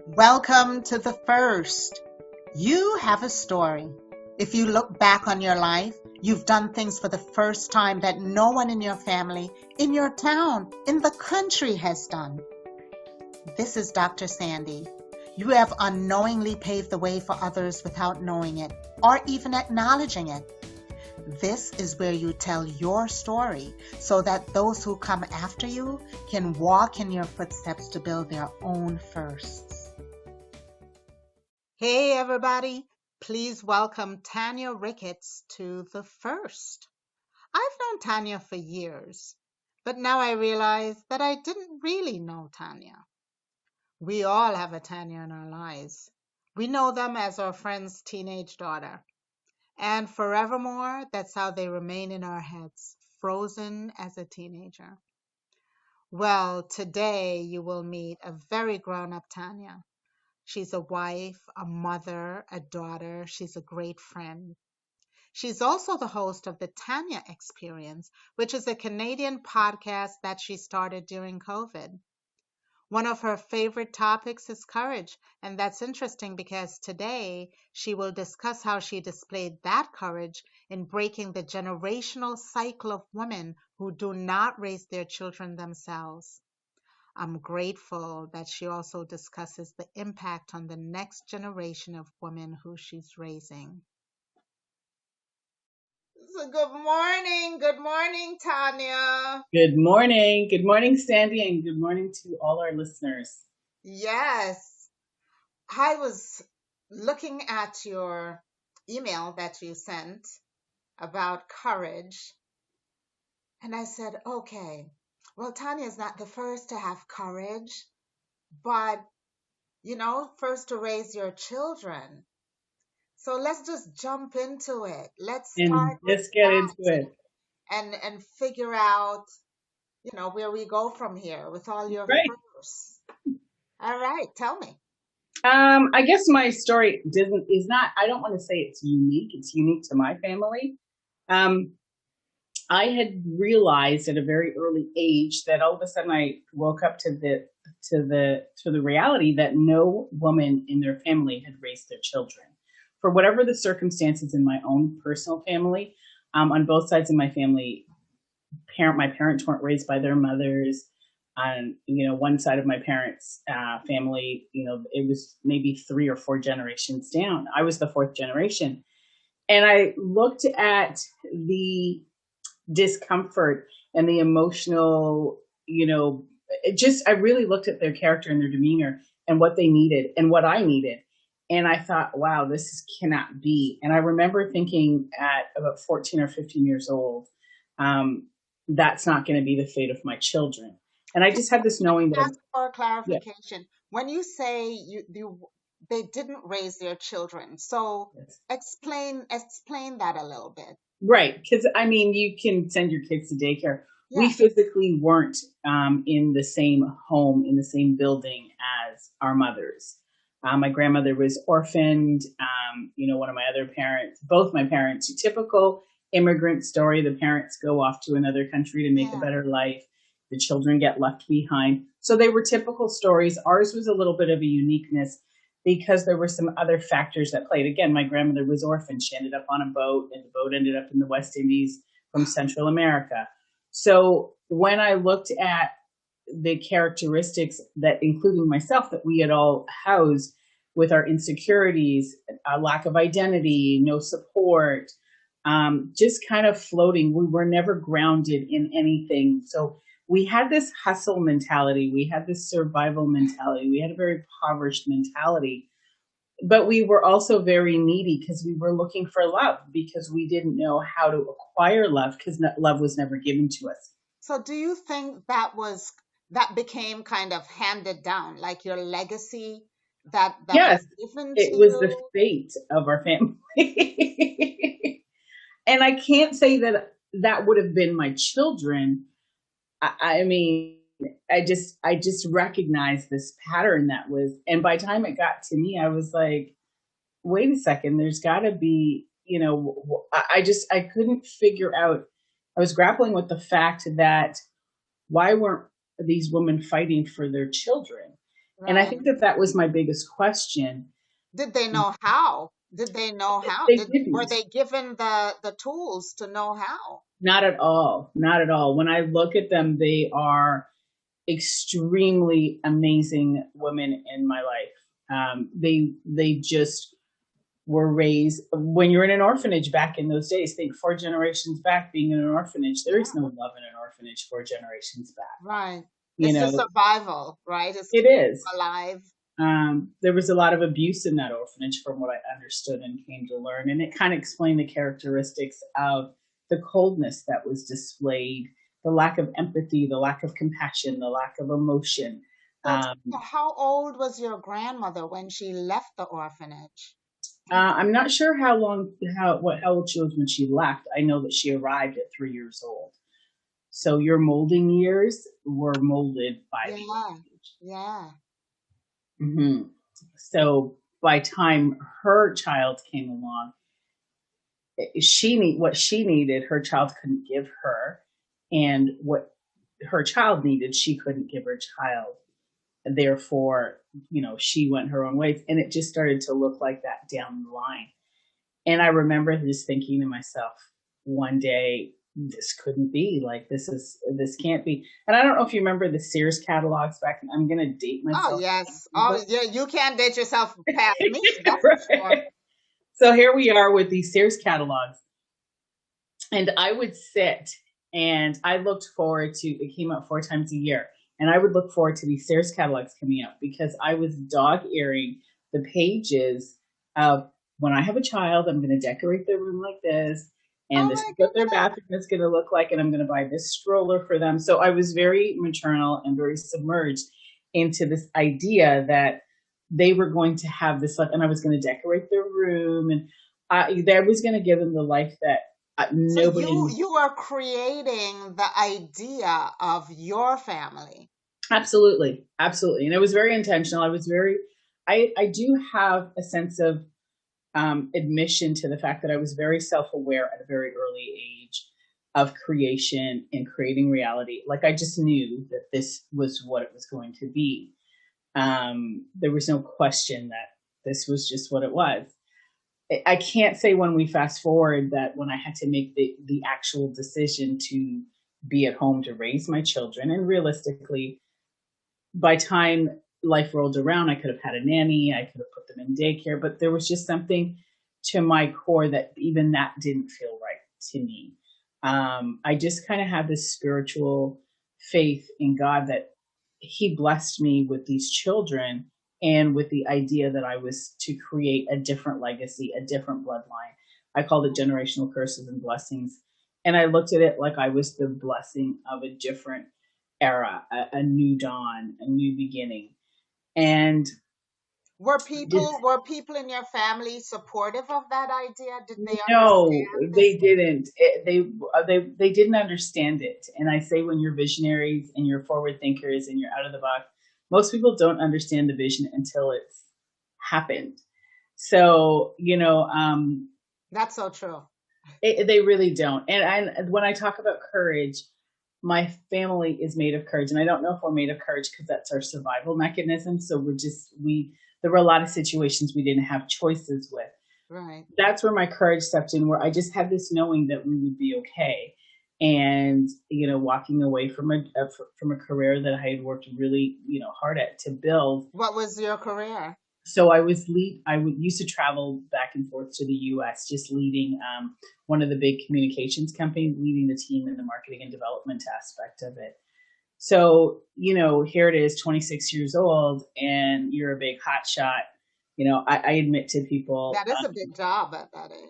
Welcome to the first. You have a story. If you look back on your life, you've done things for the first time that no one in your family, in your town, in the country has done. This is Dr. Sandi. You have unknowingly paved the way for others without knowing it or even acknowledging it. This is where you tell your story so that those who come after you can walk in your footsteps to build their own firsts. Hey, everybody. Please welcome Tanya Ricketts to the first. I've known Tanya for years, but now I realize that I didn't really know Tanya. We all have a Tanya in our lives. We know them as our friend's teenage daughter. And forevermore, that's how they remain in our heads, frozen as a teenager. Well, today you will meet a very grown-up Tanya. She's a wife, a mother, a daughter. She's a great friend. She's also the host of the Tanya Experience, which is a Canadian podcast that she started during COVID. One of her favorite topics is courage, and that's interesting because today she will discuss how she displayed that courage in breaking the generational cycle of women who do not raise their children themselves. I'm grateful that she also discusses the impact on the next generation of women who she's raising. So good morning, Tanya. Good morning. Good morning, Sandy, and good morning to all our listeners. Yes, I was looking at your email that you sent about courage, and I said, okay, well, Tanya is not the first to have courage, but first to raise your children. So let's just jump into it. Let's And start with let's get into it. and figure out, where we go from here with all your Right. firsts. All right, tell me. I guess my story is not, I don't want to say it's unique. It's unique to my family. Um, I had realized at a very early age that all of a sudden I woke up to the reality that no woman in their family had raised their children. For whatever the circumstances in my own personal family, on both sides of my family, my parents weren't raised by their mothers. On one side of my parents' family, it was maybe 3 or 4 generations down. I was the fourth generation, and I looked at the discomfort and the emotional, I really looked at their character and their demeanor and what they needed and what I needed. And I thought, wow, cannot be. And I remember thinking at about 14 or 15 years old, that's not going to be the fate of my children. And I just had this knowing that, Ask for yeah, clarification. When you say they didn't raise their children, so yes. explain that a little bit. Right. Because, I mean, you can send your kids to daycare. We Yeah. physically weren't in the same home, in the same building as our mothers. My grandmother was orphaned. One of my other parents, both my parents, typical immigrant story. The parents go off to another country to make a Yeah. better life. The children get left behind. So they were typical stories. Ours was a little bit of a uniqueness because there were some other factors that played. Again, my grandmother was orphaned. She ended up on a boat, and the boat ended up in the West Indies from Central America. So when I looked at the characteristics that, including myself, that we had all housed with our insecurities, a lack of identity, no support, just kind of floating. We were never grounded in anything. So we had this hustle mentality. We had this survival mentality. We had a very impoverished mentality. But we were also very needy because we were looking for love because we didn't know how to acquire love because love was never given to us. So do you think that became kind of handed down, like your legacy that was Yes, given to it was the you? fate of our family. And I can't say that that would have been my children. I mean, I just recognized this pattern that was, and by the time it got to me, I was like, wait a second, there's got to be, I couldn't figure out. I was grappling with the fact that why weren't these women fighting for their children? And I Right. think that was my biggest question. Did they know how? Did they know how? They Were didn't. they given the tools to know how? Not at all. Not at all. When I look at them, they are extremely amazing women in my life. They just were raised. When you're in an orphanage back in those days, think 4 generations back, being in an orphanage, there is no Yeah. love in an orphanage 4 generations back. Right. You It's just know, survival, right? It's it keeping is. them alive. There was a lot of abuse in that orphanage from what I understood and came to learn. And it kind of explained the characteristics of the coldness that was displayed, the lack of empathy, the lack of compassion, the lack of emotion. So, how old was your grandmother when she left the orphanage? I'm not sure how old she was when she left. I know that she arrived at 3 years old. So your molding years were molded by the orphanage. Yeah. Mm-hmm. So by time her child came along, what she needed, her child couldn't give her, and what her child needed, she couldn't give her child. Therefore, she went her own ways, and it just started to look like that down the line. And I remember just thinking to myself one day, this couldn't be, like, this can't be. And I don't know if you remember the Sears catalogs back. I'm going to date Oh, myself. yes. Oh, yeah. You can't date yourself past me. That's for sure. Right. So here we are with these Sears catalogs. And I would sit and I looked forward to, it came out 4 times a year. And I would look forward to these Sears catalogs coming out because I was dog earing the pages of, when I have a child, I'm going to decorate their room like this. And this is what their bathroom is going to look like. And I'm going to buy this stroller for them. So I was very maternal and very submerged into this idea that they were going to have this life, and I was going to decorate their room, and I was going to give them the life that nobody. So you are creating the idea of your family. Absolutely, absolutely, and it was very intentional. I do have a sense of admission to the fact that I was very self-aware at a very early age of creation and creating reality. Like, I just knew that this was what it was going to be. There was no question that this was just what it was. I can't say when we fast forward that when I had to make the actual decision to be at home to raise my children, and realistically, by time life rolled around, I could have had a nanny, I could have put them in daycare, but there was just something to my core that even that didn't feel right to me. I just kind of had this spiritual faith in God that He blessed me with these children and with the idea that I was to create a different legacy, a different bloodline. I called it generational curses and blessings. And I looked at it like I was the blessing of a different era, a new dawn, a new beginning. And were people in your family supportive of that idea? Did they no, understand they this? didn't. They didn't understand it. And I say, when you're visionaries and you're forward thinkers and you're out of the box, most people don't understand the vision until it's happened. So, That's so true. they really don't. And when I talk about courage, my family is made of courage. And I don't know if we're made of courage because that's our survival mechanism. So there were a lot of situations we didn't have choices with. Right. That's where my courage stepped in, where I just had this knowing that we would be okay. And, walking away from a career that I had worked really, hard at to build. What was your career? So I used to travel back and forth to the US, just leading one of the big communications companies, leading the team in the marketing and development aspect of it. So, here it is, 26 years old, and you're a big hot shot. I admit to people That is a big job at that age.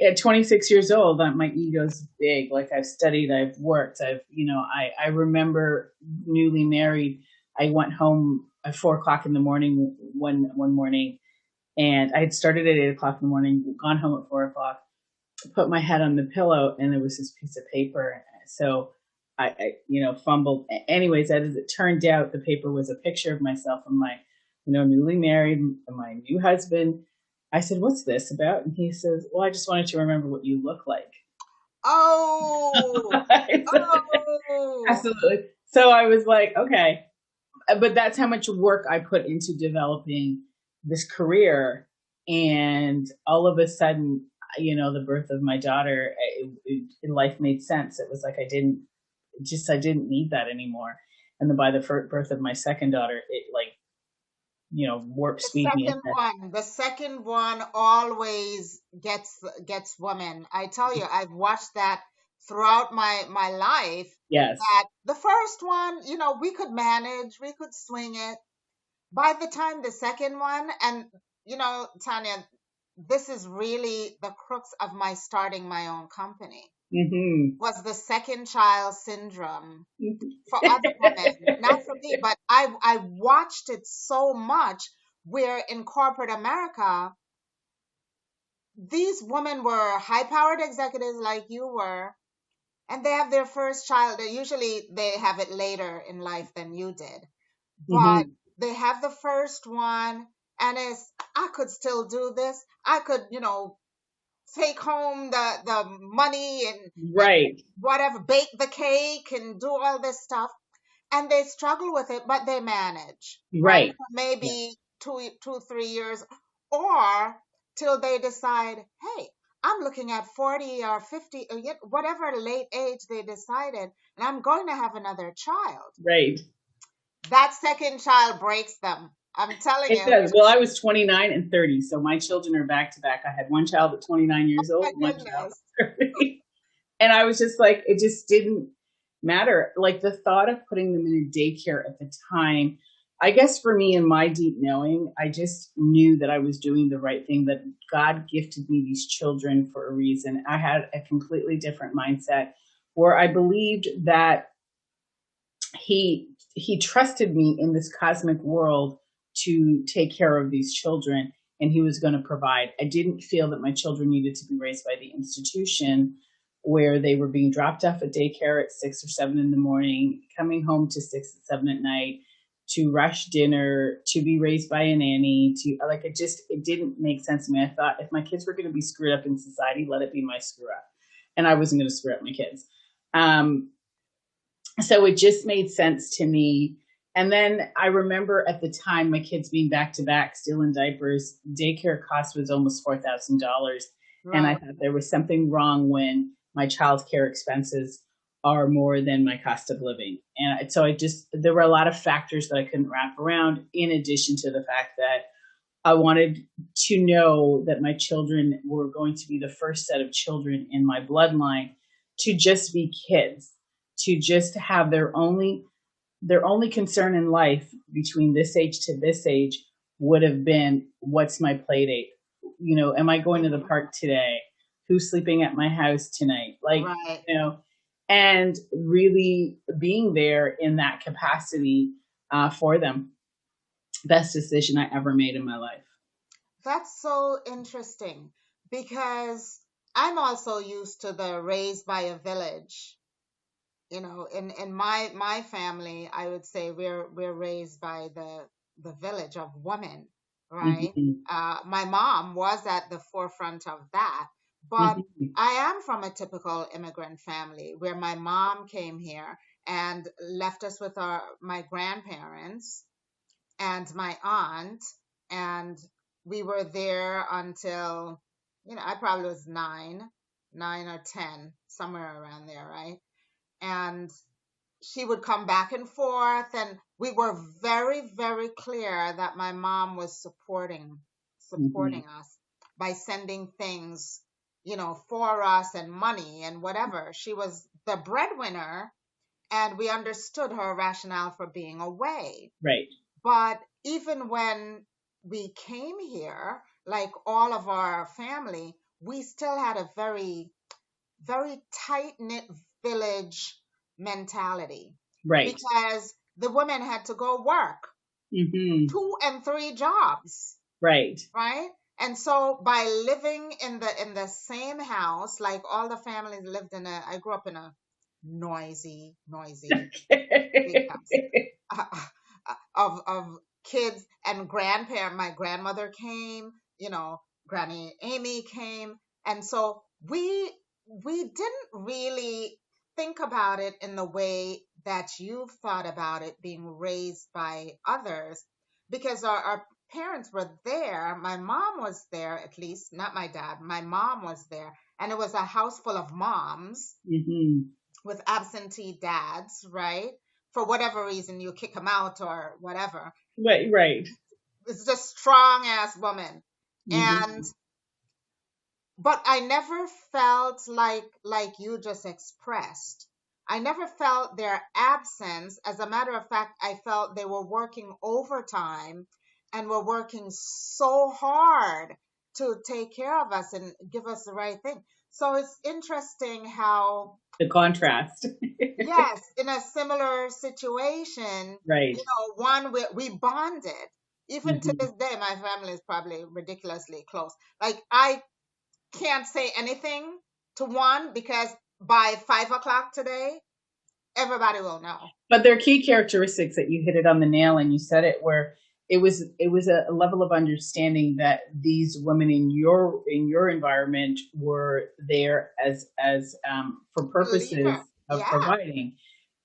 At 26 years old, my ego's big. Like, I've studied, I've worked, I remember newly married. I went home at 4:00 in the morning one morning, and I had started at 8:00 in the morning, gone home at 4:00, put my head on the pillow, and there was this piece of paper. So I fumbled. Anyways, as it turned out, the paper was a picture of myself and my, newly married, my new husband. I said, "What's this about?" And he says, "Well, I just wanted to remember what you look like." Oh, oh. Absolutely. So I was like, okay. but that's how much work I put into developing this career. And all of a sudden, the birth of my daughter, life made sense. It was like I didn't need that anymore. And then by the birth of my second daughter, it warp speed me. The second one always gets women. I tell you, I've watched that throughout my life. Yes. That the first one, we could manage, we could swing it. By the time the second one, and Tanya, this is really the crux of my starting my own company. Mm-hmm. Was the second child syndrome for other women, not for me, but I watched it so much where in corporate America, these women were high-powered executives like you were, and they have their first child. Usually they have it later in life than you did, but they have the first one, and I could still do this. I could, take home the money and right, whatever, bake the cake and do all this stuff. And they struggle with it, but they manage, right? For maybe 2-3 years, or till they decide, hey, I'm looking at 40 or 50, or whatever late age they decided, and I'm going to have another child. Right. That second child breaks them. I'm telling you. It does. Well, I was 29 and 30, so my children are back to back. I had one child at 29 years old, one child at 30. And I was just like, it just didn't matter. Like the thought of putting them in a daycare at the time, I guess for me in my deep knowing, I just knew that I was doing the right thing, that God gifted me these children for a reason. I had a completely different mindset where I believed that he trusted me in this cosmic world to take care of these children, and he was going to provide. I didn't feel that my children needed to be raised by the institution where they were being dropped off at daycare at 6 or 7 in the morning, coming home to 6 or 7 at night, to rush dinner, to be raised by a nanny, it didn't make sense to me. I thought if my kids were going to be screwed up in society, let it be my screw up. And I wasn't going to screw up my kids. So it just made sense to me. And then I remember at the time, my kids being back to back, still in diapers, daycare cost was almost $4,000. Right. And I thought there was something wrong when my childcare expenses are more than my cost of living. And so there were a lot of factors that I couldn't wrap around, in addition to the fact that I wanted to know that my children were going to be the first set of children in my bloodline to just be kids, to just have their only concern in life between this age to this age would have been, what's my play date? Am I going to the park today? Who's sleeping at my house tonight? And really being there in that capacity for them. Best decision I ever made in my life. That's so interesting, because I'm also used to the raised by a village. In my family, I would say we're raised by the village of women, right? Mm-hmm. My mom was at the forefront of that, but mm-hmm. I am from a typical immigrant family where my mom came here and left us with my grandparents and my aunt, and we were there until I probably was 9 or 10, somewhere around there, right? And she would come back and forth, and we were very, very clear that my mom was supporting mm-hmm. us by sending things, for us, and money and whatever. She was the breadwinner, and we understood her rationale for being away. Right. But even when we came here, like all of our family, we still had a very, very tight-knit village mentality. Right. Because the women had to go work mm-hmm. 2 and 3 jobs. Right. Right. And so by living in the same house, like all the families lived I grew up in a noisy big house of kids and grandparents. My grandmother came, Granny Amy came. And so we didn't really think about it in the way that you've thought about it being raised by others, because our parents were there. My mom was there, at least, not my dad. My mom was there, and it was a house full of moms Mm-hmm. with absentee dads, right? For whatever reason, you kick them out or whatever. Right, right. It's just strong ass woman. And Mm-hmm. but I never felt like you just expressed. I never felt their absence. As a matter of fact, I felt they were working overtime and were working so hard to take care of us and give us the right thing. So it's interesting how, The contrast. yes, in a similar situation, Right. one we bonded. Even to Mm-hmm. this day, my family is probably ridiculously close. Like I can't say anything to one because by 5 o'clock today, everybody will know. But there are key characteristics that you hit it on the nail, and you said it where it was a level of understanding that these women in your environment were there as for The leader. purposes of Yeah, providing,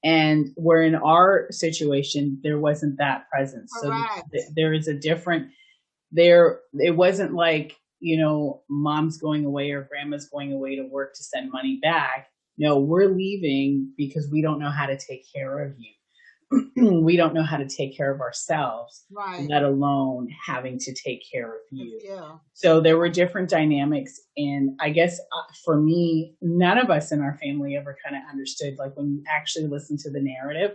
and where in our situation there wasn't that presence. So correct. there is a different there. It wasn't like, mom's going away or grandma's going away to work to send money back. No, we're leaving because we don't know how to take care of you. We don't know how to take care of ourselves, Right. let alone having to take care of If you. you. So there were different dynamics. And I guess for me, none of us in our family ever kind of understood, like when you actually listen to the narrative,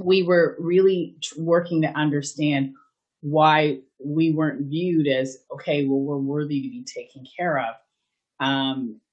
we were really working to understand why we weren't viewed as, okay, well, we're worthy to be taken care of.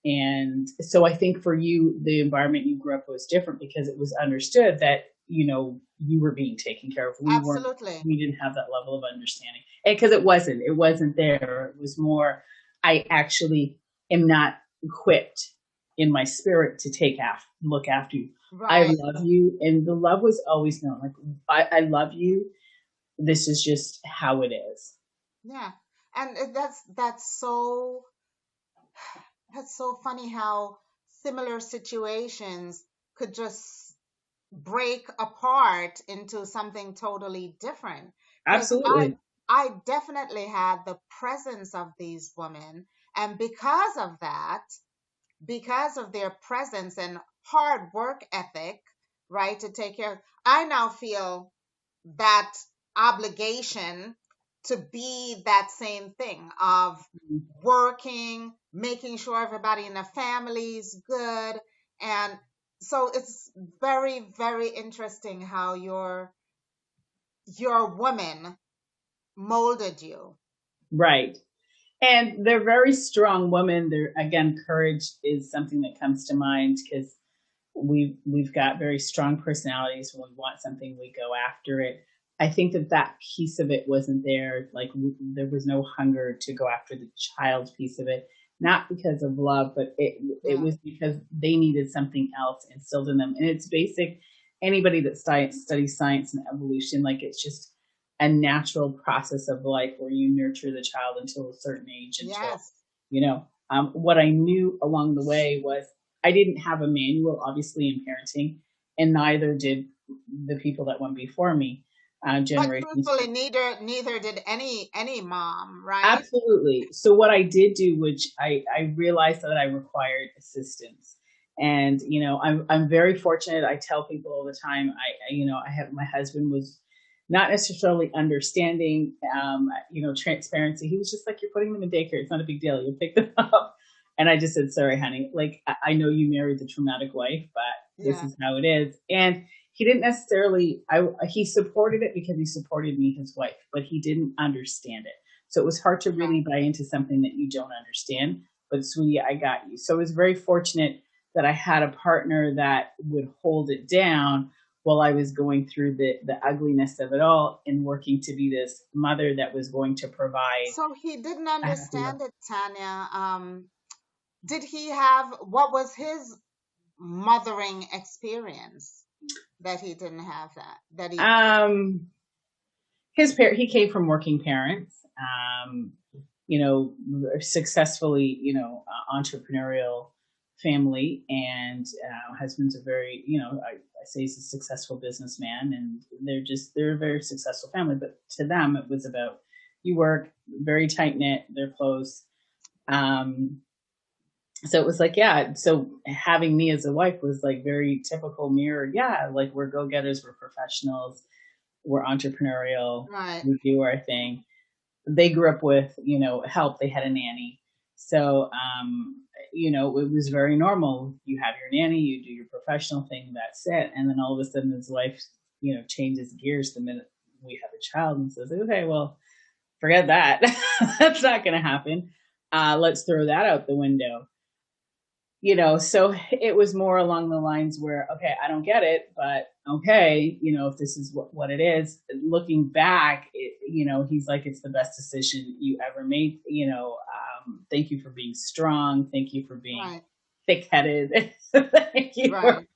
And so I think for you, the environment you grew up was different because it was understood that, you were being taken care of. Absolutely. We didn't have that level of understanding. And because it wasn't there. It was more, I actually am not equipped in my spirit to look after you. I Right. love you. And the love was always known. Like, I love you. This is just how it is. Yeah. And that's so funny how similar situations could just break apart into something totally different. Because I Absolutely. I definitely had the presence of these women, and because of their presence and hard work ethic, right, to take care, I now feel that obligation to be that same thing of working, making sure everybody in the family is good. And so it's very, very interesting how your woman molded you. Right. And they're very strong women. They're, again, courage is something that comes to mind because we've got very strong personalities. When we want something, we go after it. I think that piece of it wasn't there. Like there was no hunger to go after the child piece of it, not because of love, but it Yeah. was because they needed something else instilled in them. And it's basic. Anybody that studies science and evolution, like it's just a natural process of life where you nurture the child until a certain age, until Yes. what I knew along the way was I didn't have a manual, obviously, in parenting, and neither did the people that went before me, But generations. truthfully, neither did any mom, right? Absolutely. So what I did do, which I realized that I required assistance. And, I'm very fortunate. I tell people all the time, I have, my husband was not necessarily understanding, transparency. He was just like, you're putting them in daycare. It's not a big deal. You'll pick them up. And I just said, sorry, honey, like, I know you married the traumatic wife, but this Yeah. is how it is. And he didn't necessarily, he supported it because he supported me, his wife, but he didn't understand it. So it was hard to really buy into something that you don't understand. But sweetie, I got you. So I was very fortunate that I had a partner that would hold it down while I was going through the ugliness of it all and working to be this mother that was going to provide So he didn't a happy life. understand it, Tanya. Did he have, what was his mothering experience that he didn't have that he Um, he came from working parents, successfully, entrepreneurial family, and husband's a very, I say he's a successful businessman, and they're a very successful family. But to them, it was about, you work, very tight knit, they're close. So it was like, yeah. So having me as a wife was like very typical mirror. Yeah, like we're go getters, we're professionals, we're entrepreneurial, Right. we do our thing. They grew up with, help. They had a nanny. So, it was very normal. You have your nanny, you do your professional thing, that's it. And then all of a sudden his life, changes gears the minute we have a child and says, okay, well, forget that. That's not going to happen. Let's throw that out the window. So it was more along the lines where, okay, I don't get it, but okay, if this is what it is. Looking back, he's like, it's the best decision you ever made. Thank you for being strong. Thank you for being Right. thick-headed. Thank you Right. for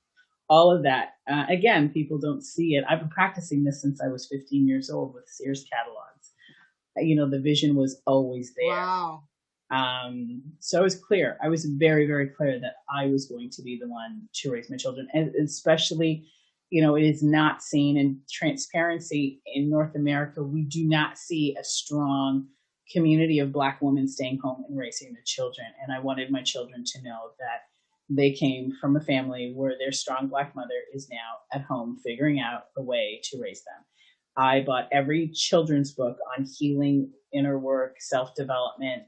all of that. Again, people don't see it. I've been practicing this since I was 15 years old with Sears catalogs. The vision was always there. Wow. So I was clear. I was very, very clear that I was going to be the one to raise my children. And especially, it is not seen in transparency in North America. We do not see a strong community of Black women staying home and raising their children. And I wanted my children to know that they came from a family where their strong Black mother is now at home figuring out a way to raise them. I bought every children's book on healing, inner work, self-development,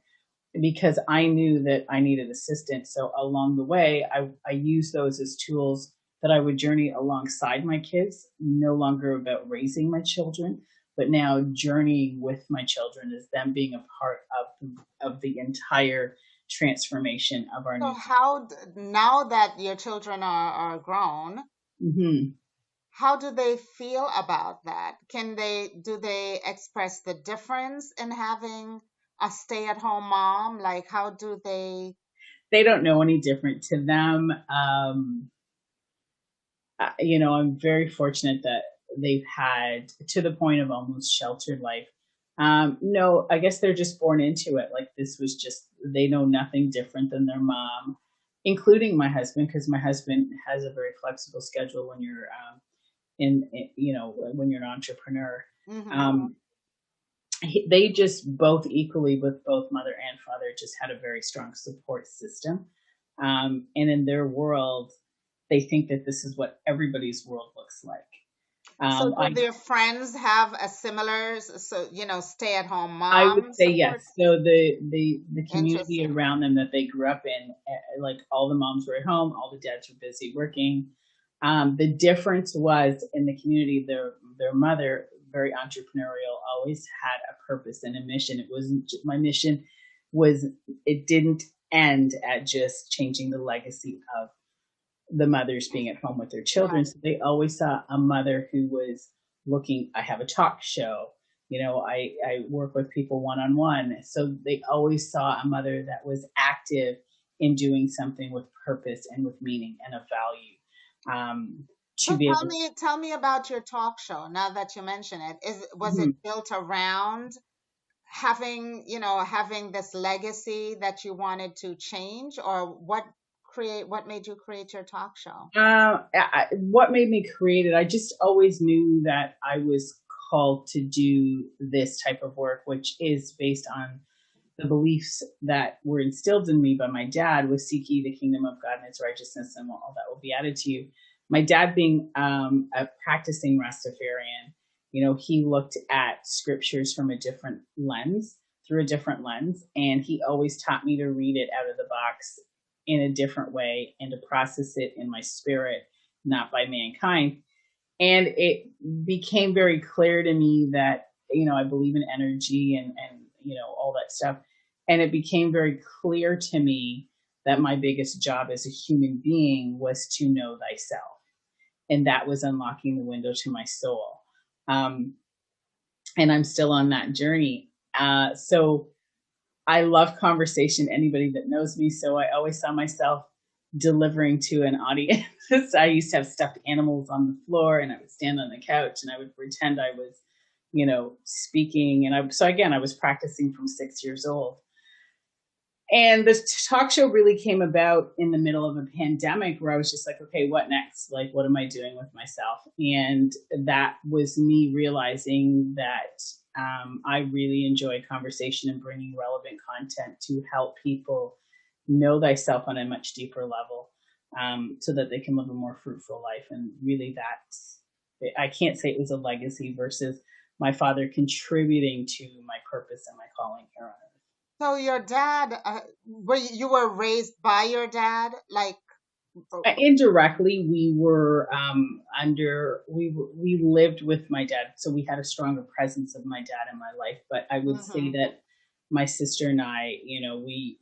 because I knew that I needed assistance. So along the way, I used those as tools that I would journey alongside my kids, no longer about raising my children, but now journeying with my children as them being a part of the entire transformation of our So new. now that your children are grown, Mm-hmm. how do they feel about that? Do they express the difference in having a stay-at-home mom? Like, how do they? They don't know any different. To them, I'm very fortunate that they've had to the point of almost sheltered life. No, I guess they're just born into it. Like this was just, they know nothing different than their mom, including my husband, because my husband has a very flexible schedule when you're when you're an entrepreneur. Mm-hmm. They just both equally, with both mother and father, just had a very strong support system. And in their world, they think that this is what everybody's world looks like. So do their friends have a similar, stay-at-home I would mom say yes. support? So the community Interesting. around them that they grew up in, like all the moms were at home, all the dads were busy working. The difference was in the community, their mother, very entrepreneurial, always had a purpose and a mission. It wasn't, my mission was, it didn't end at just changing the legacy of the mothers being at home with their children. Right. So they always saw a mother who was looking, I have a talk show, I work with people one-on-one. So they always saw a mother that was active in doing something with purpose and with meaning and a value. To So be able tell me about your talk show. Now that you mention it, was to, it built around having this legacy that you wanted to change, or what made you create your talk show? what made me create it, I just always knew that I was called to do this type of work, which is based on the beliefs that were instilled in me by my dad, was seek ye the kingdom of God and its righteousness, and all that will be added to you. My dad being a practicing Rastafarian, he looked at scriptures from through a different lens, and he always taught me to read it out of the box in a different way and to process it in my spirit, not by mankind. And it became very clear to me that, I believe in energy and all that stuff. And it became very clear to me that my biggest job as a human being was to know thyself. And that was unlocking the window to my soul. And I'm still on that journey. So I love conversation, anybody that knows me. So I always saw myself delivering to an audience. I used to have stuffed animals on the floor, and I would stand on the couch and I would pretend I was, speaking. And so again, I was practicing from 6 years old. And this talk show really came about in the middle of a pandemic where I was just like, okay, what next? Like, what am I doing with myself? And that was me realizing that I really enjoy conversation and bringing relevant content to help people know thyself on a much deeper level, so that they can live a more fruitful life. And really, that's, I can't say it was a legacy versus my father contributing to my purpose and my calling here on earth. So your dad, you were raised by your dad, like, oh, Indirectly, we were we lived with my dad, so we had a stronger presence of my dad in my life. But I would say mhm, that my sister and I, we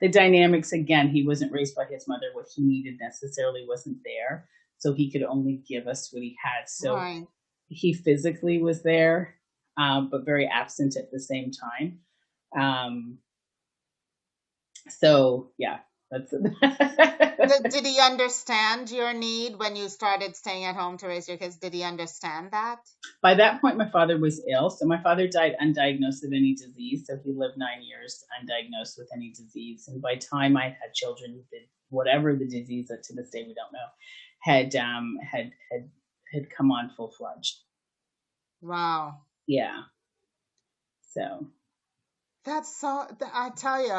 the dynamics, again, he wasn't raised by his mother. What he needed necessarily wasn't there, so he could only give us what he had. So right. he physically was there, but very absent at the same time. Um, so yeah, that's Did he understand your need when you started staying at home to raise your kids? Did he understand that? By that point, my father was ill. So my father died undiagnosed of any disease. So he lived 9 years undiagnosed with any disease. And by the time I had children, whatever the disease that to this day we don't know, had had come on full fledged. Wow. Yeah. So That's so, I tell you,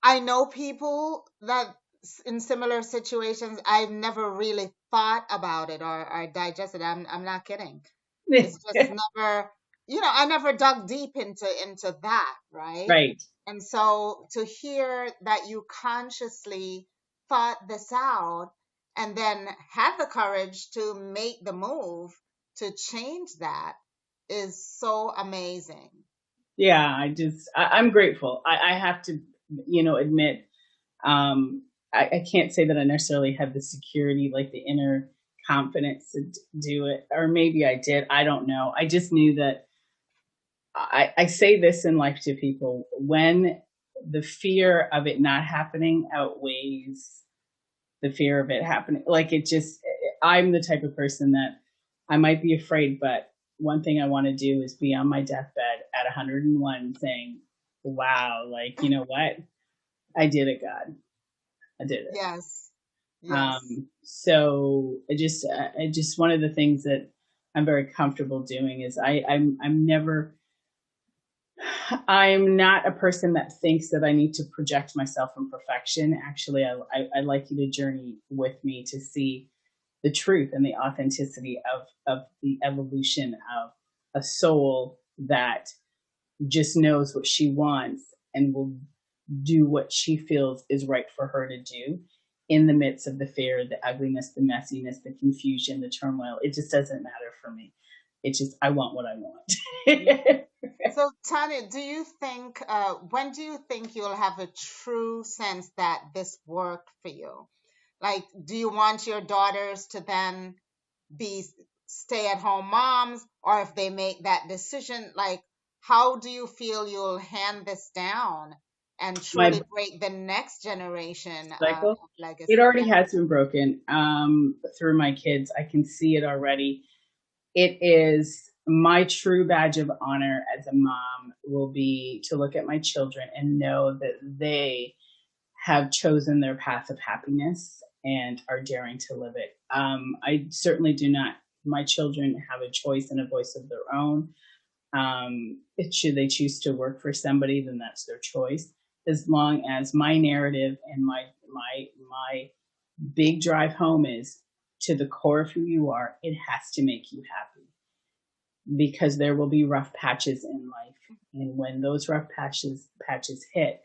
I know people that in similar situations, I've never really thought about it or digested it. I'm not kidding. It's just never, I never dug deep into that, right? right. And so to hear that you consciously thought this out and then had the courage to make the move to change that is so amazing. Yeah. I'm grateful. I have to, admit, I can't say that I necessarily have the security, like the inner confidence to do it, or maybe I did. I don't know. I just knew that I say this in life to people: when the fear of it not happening outweighs the fear of it happening, like it just, I'm the type of person that I might be afraid, but one thing I want to do is be on my deathbed at 101 saying, wow, like, you know what? I did it, God. I did it. Yes. Yes. So I just one of the things that I'm very comfortable doing is I'm never, I'm not a person that thinks that I need to project myself in perfection. Actually, I like you to journey with me to see the truth and the authenticity of the evolution of a soul that just knows what she wants and will do what she feels is right for her to do in the midst of the fear, the ugliness, the messiness, the confusion, the turmoil. It just doesn't matter for me. It's just, I want what I want. So, Tanya, when do you think you'll have a true sense that this worked for you? Like, do you want your daughters to then be stay-at-home moms, or if they make that decision, like, how do you feel you'll hand this down and truly My break the next generation cycle, it legacy? Yeah. already has been broken through my kids. I can see it already. It is my true badge of honor as a mom will be to look at my children and know that they have chosen their path of happiness and are daring to live it. I certainly do not. My children have a choice and a voice of their own. Should they choose to work for somebody, then that's their choice. As long as my narrative and my big drive home is to the core of who you are, it has to make you happy because there will be rough patches in life, and when those rough patches hit,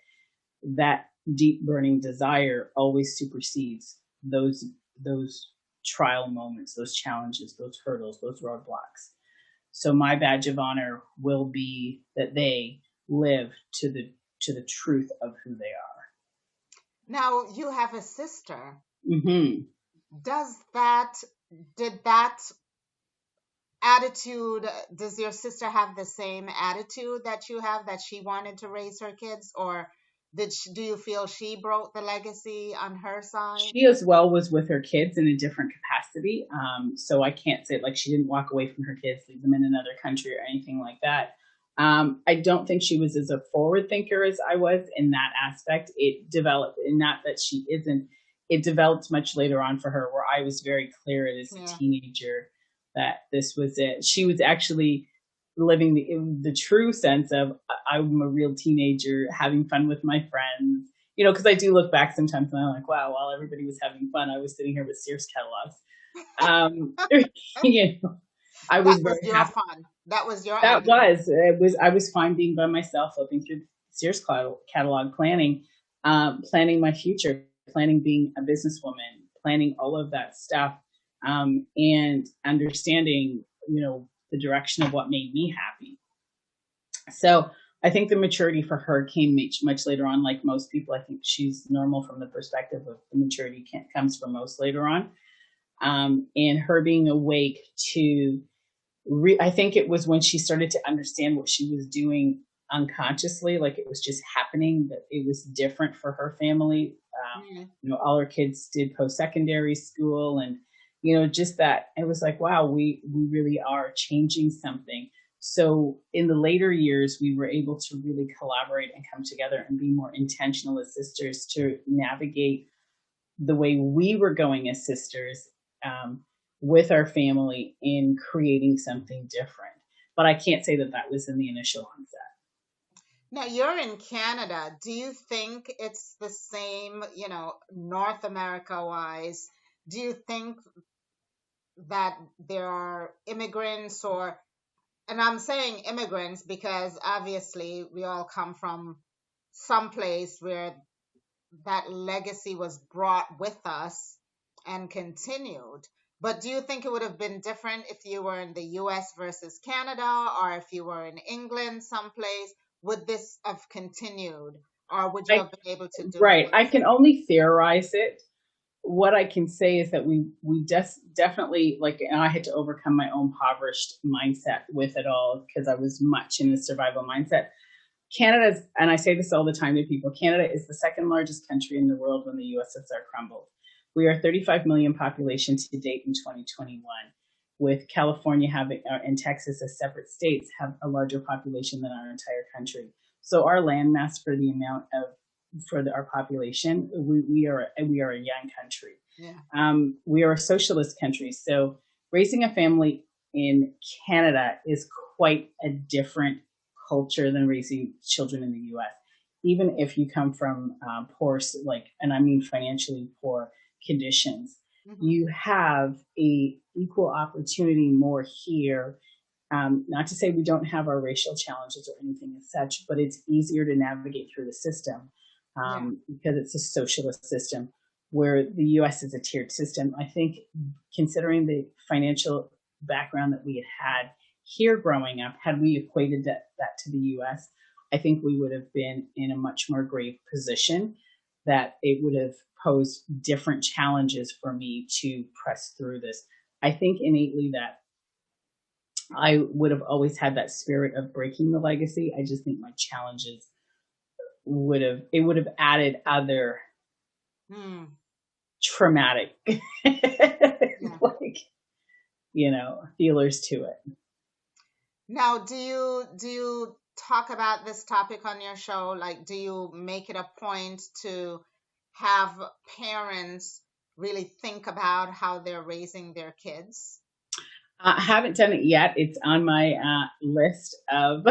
that deep burning desire always supersedes those trial moments, those challenges, those hurdles, those roadblocks. So my badge of honor will be that they live to the truth of who they are. Now, you have a sister. Mm-hmm. Does that, did that attitude, does your sister have the same attitude that you have, that she wanted to raise her kids, or do you feel she broke the legacy on her side? She as well was with her kids in a different capacity. So I can't say like she didn't walk away from her kids, leave them in another country or anything like that. I don't think she was as a forward thinker as I was in that aspect. It developed, and not that she isn't, it developed much later on for her, where I was very clear as a Yeah. teenager that this was it. She was actually living the true sense of I'm a real teenager, having fun with my friends. You know, because I do look back sometimes and I'm like, wow, while everybody was having fun, I was sitting here with Sears catalogs. You know, I was That was very your happy. fun. That was your That activity. I was fine being by myself, flipping through Sears catalog, planning my future, planning being a businesswoman, planning all of that stuff, and understanding, you know, the direction of what made me happy. So I think the maturity for her came much later on. Like most people, I think she's normal from the perspective of the maturity comes from most later on. And her being awake to I think it was when she started to understand what she was doing unconsciously, like it was just happening, that it was different for her family. Mm. You know, all her kids did post-secondary school, and you know, just that it was like, wow, we really are changing something. So in the later years, we were able to really collaborate and come together and be more intentional as sisters to navigate the way we were going as sisters, with our family in creating something different. But I can't say that that was in the initial onset. Now you're in Canada. Do you think it's the same, North America wise? Do you think that there are immigrants and I'm saying immigrants because obviously we all come from some place where that legacy was brought with us and continued. But do you think it would have been different if you were in the US versus Canada, or if you were in England someplace? Would this have continued, or would you I, have been able to do right. it? I can only theorize it. What I can say is that we just definitely, like, and I had to overcome my own impoverished mindset with it all because I was much in the survival mindset. Canada's, and I say this all the time to people, Canada is the second largest country in the world when the USSR crumbled. We are 35 million population to date in 2021, with California having and Texas as separate states have a larger population than our entire country. So our landmass for the amount of our population, we are a young country. Yeah. We are a socialist country, so raising a family in Canada is quite a different culture than raising children in the U.S. Even if you come from poor, like, and I mean financially poor conditions, Hmm. you have a equal opportunity more here. Not to say we don't have our racial challenges or anything as such, but it's easier to navigate through the system, Yeah. because it's a socialist system, where the US is a tiered system. I think, considering the financial background that we had here growing up, had we equated that to the US, I think we would have been in a much more grave position, that it would have posed different challenges for me to press through this. I think innately that I would have always had that spirit of breaking the legacy. I just think my challenges would have added other Hmm. traumatic Yeah. like, you know, feelers to it. Now, do you talk about this topic on your show? Like, do you make it a point to have parents really think about how they're raising their kids? I haven't done it yet. It's on my list of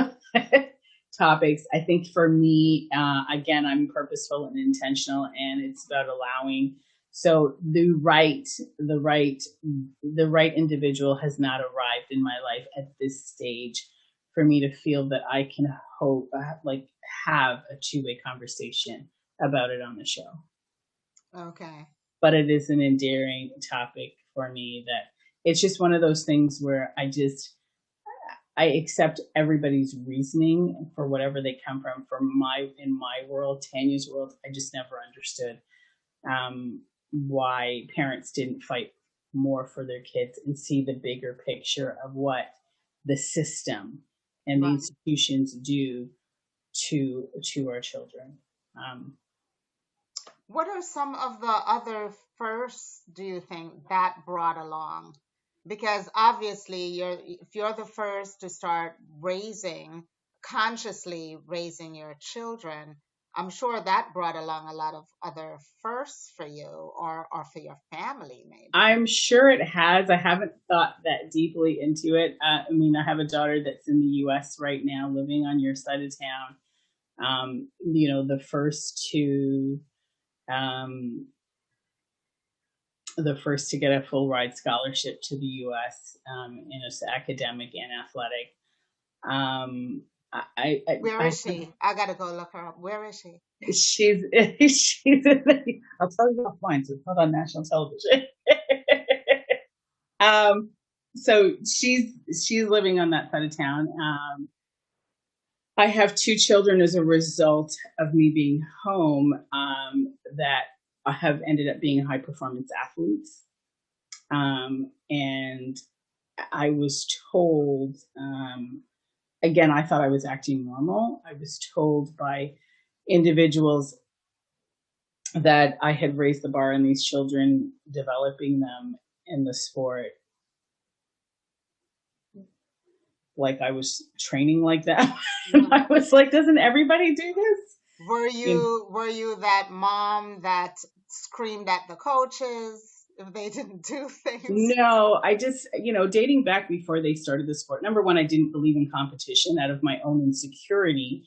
topics. I think for me, again, I'm purposeful and intentional, and it's about allowing. So the right individual has not arrived in my life at this stage for me to feel that I can hope, like, have a two-way conversation about it on the show. Okay. But it is an endearing topic for me, that it's just one of those things where I accept everybody's reasoning for whatever they come from. In my world, Tanya's world, I just never understood why parents didn't fight more for their kids and see the bigger picture of what the system and the Right. institutions do to our children. Um, What are some of the other firsts, do you think, that brought along? Because obviously if you're the first to start raising consciously raising your children, I'm sure that brought along a lot of other firsts for you or for your family, maybe. I'm sure it has. I haven't thought that deeply into it. I mean, I have a daughter that's in the US right now, living on your side of town. The first um, get a full ride scholarship to the US in its academic and athletic. Where is she? I gotta go look her up. Where is she? She's I'll tell you offline, so it's not on national television. So she's living on that side of town. I have two children as a result of me being home that have ended up being high performance athletes. And I was told, again, I thought I was acting normal. I was told by individuals that I had raised the bar on these children, developing them in the sport like I was training like that. And I was like, doesn't everybody do this? Were you that mom that screamed at the coaches if they didn't do things? No, I just, dating back before they started the sport, number one, I didn't believe in competition out of my own insecurity.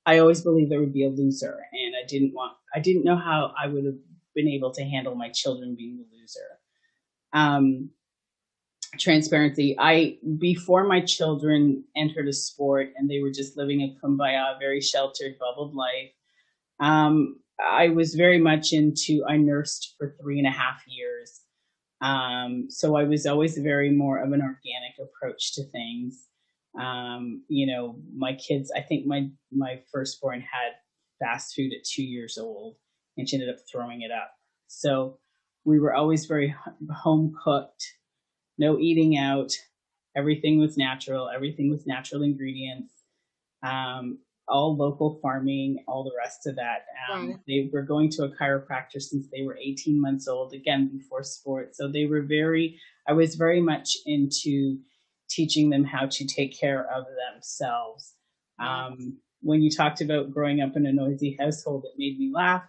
I always believed there would be a loser, and I didn't know how I would have been able to handle my children being the loser. Transparency. Before my children entered a sport and they were just living a kumbaya, very sheltered, bubbled life, I was very much I nursed for 3.5 years. So I was always very more of an organic approach to things. My kids, I think my firstborn had fast food at 2 years old and she ended up throwing it up. So we were always very home cooked, no eating out. Everything was natural. Everything was natural ingredients. All local farming, all the rest of that. They were going to a chiropractor since they were 18 months old, again, before sport. So I was very much into teaching them how to take care of themselves. When you talked about growing up in a noisy household, it made me laugh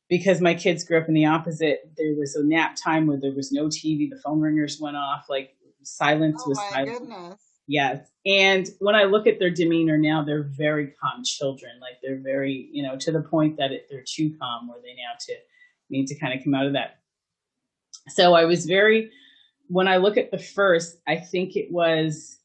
because my kids grew up in the opposite. There was a nap time where there was no TV. The phone ringers went off, like silence was silent. Oh my goodness. Yes. And when I look at their demeanor now, they're very calm children. Like they're very, to the point that they're too calm where they now need to kind of come out of that. So when I look at the first, I think it was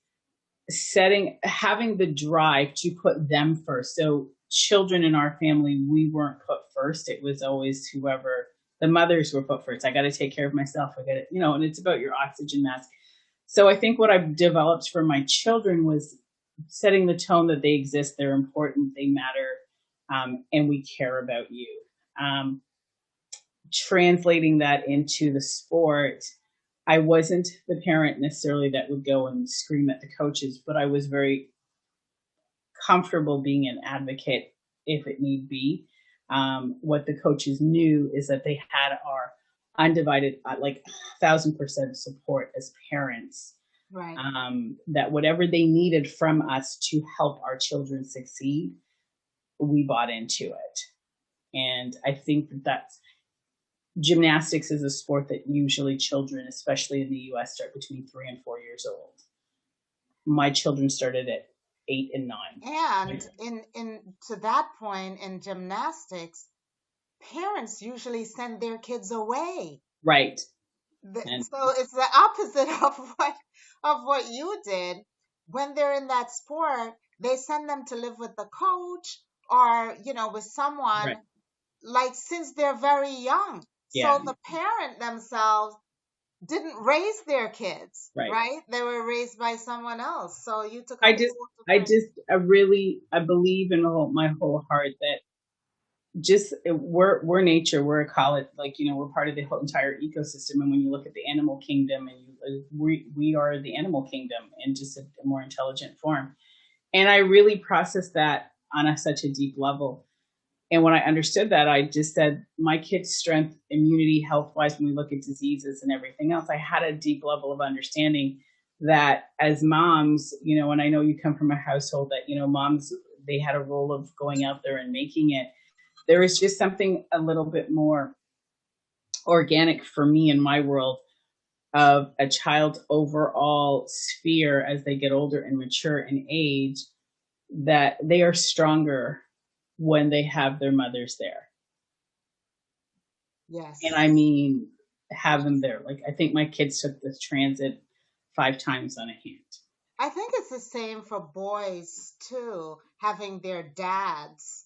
having the drive to put them first. So children in our family, we weren't put first. It was always whoever, the mothers were put first. I got to take care of myself. I got to, and it's about your oxygen mask. So I think what I've developed for my children was setting the tone that they exist, they're important, they matter, and we care about you. Translating that into the sport, I wasn't the parent necessarily that would go and scream at the coaches, but I was very comfortable being an advocate if it need be. What the coaches knew is that they had our undivided, 1,000% support as parents. Right. That whatever they needed from us to help our children succeed, we bought into it. And I think that's gymnastics is a sport that usually children, especially in the US, start between 3 and 4 years old. My children started at 8 and 9. And in to that point in gymnastics, parents usually send their kids away. Right. So it's the opposite of what you did. When they're in that sport, they send them to live with the coach or, with someone, right, like since they're very young. Yeah. So the parent themselves didn't raise their kids, right? They were raised by someone else. So you took. I believe in my whole heart that we're nature. We're we're part of the whole entire ecosystem. And when you look at the animal kingdom, and we are the animal kingdom in just a more intelligent form. And I really processed that on such a deep level. And when I understood that, I just said, my kids' strength, immunity, health-wise, when we look at diseases and everything else, I had a deep level of understanding that as moms, and I know you come from a household that, moms, they had a role of going out there and making it. There is just something a little bit more organic for me in my world of a child's overall sphere as they get older and mature in age, that they are stronger when they have their mothers there. And Yes. I mean, have them there. Like, I think my kids took the transit 5 times on a hand. I think it's the same for boys too, having their dads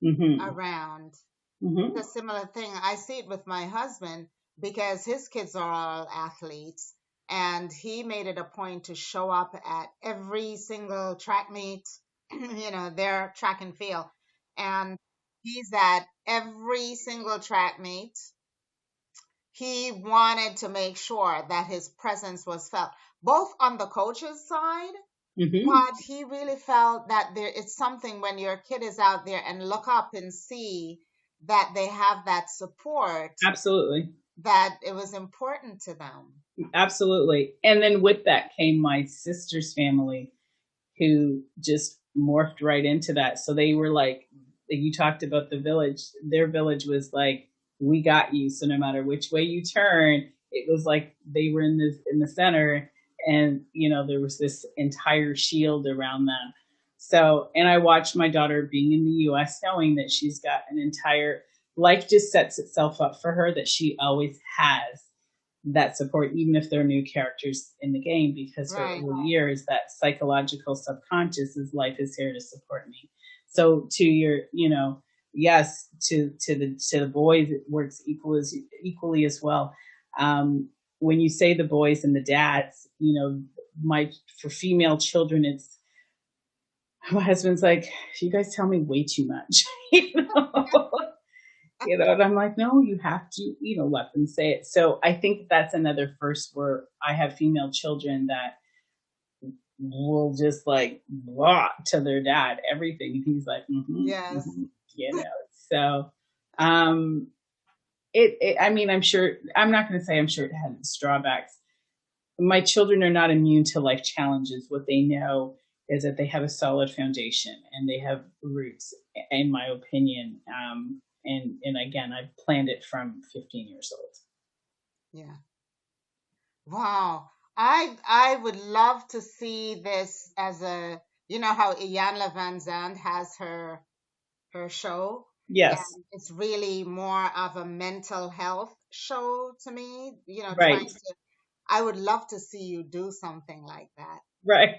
Mm-hmm. around. Mm-hmm. It's a similar thing. I see it with my husband because his kids are all athletes, and he made it a point to show up at every single track meet, their track and field. And he's at every single track meet. He wanted to make sure that his presence was felt, both on the coach's side, Mm-hmm. but he really felt that there it's something when your kid is out there and look up and see that they have that support, Absolutely. that it was important to them. Absolutely. And then with that came my sister's family, who just morphed right into that. So they were like, you talked about the village. Their village was like, we got you. So no matter which way you turn, it was like they were in the center, and there was this entire shield around them. So, and I watched my daughter being in the US, knowing that she's got an entire life just sets itself up for her, that she always has that support, even if they're new characters in the game, because for Right. over years, that psychological subconscious is life is here to support me. So to your, yes, to the boys, it works equally as well. When you say the boys and the dads, for female children, it's my husband's like, you guys tell me way too much, and I'm like, no, you have to, let them say it. So I think that's another first where I have female children that will just like blah to their dad, everything. And he's like, Yes. So, um, I mean, I'm sure, I'm not going to say I'm sure it had its drawbacks. My children are not immune to life challenges. What they know is that they have a solid foundation and they have roots, in my opinion. And again, I've planned it from 15 years old. Yeah. Wow. I would love to see this as a, how Iyanla Van Zandt has her show, Yes, and it's really more of a mental health show to me, trying right, to, I would love to see you do something like that. right.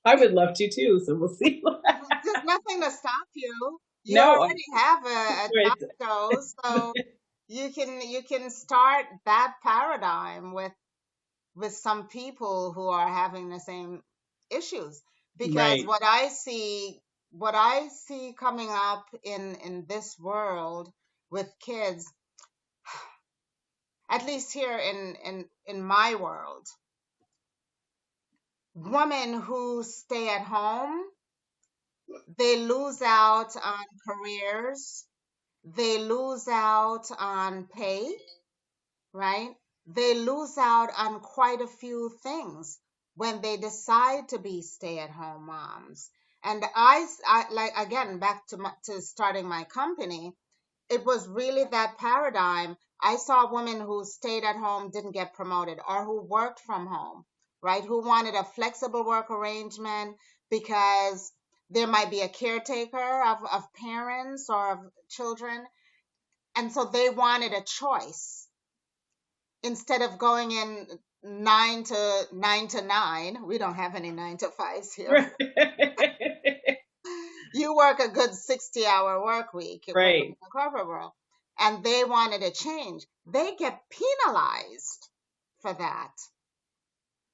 I would love to too. So we'll see. There's nothing to stop you. You No, already have a talk right, show, so you can start that paradigm with some people who are having the same issues. Because right. what I see coming up in this world with kids, at least here in my world, women who stay at home, they lose out on careers, they lose out on pay, right? They lose out on quite a few things when they decide to be stay-at-home moms. And I like, again, back to starting my company, it was really that paradigm. I saw women who stayed at home, didn't get promoted, or who worked from home, right? Who wanted a flexible work arrangement because there might be a caretaker of parents or of children. And so they wanted a choice instead of going in nine to nine. We don't have any 9 to 5s here. You work a good 60-hour work week working in Right. the corporate world, and they wanted a change. They get penalized for that.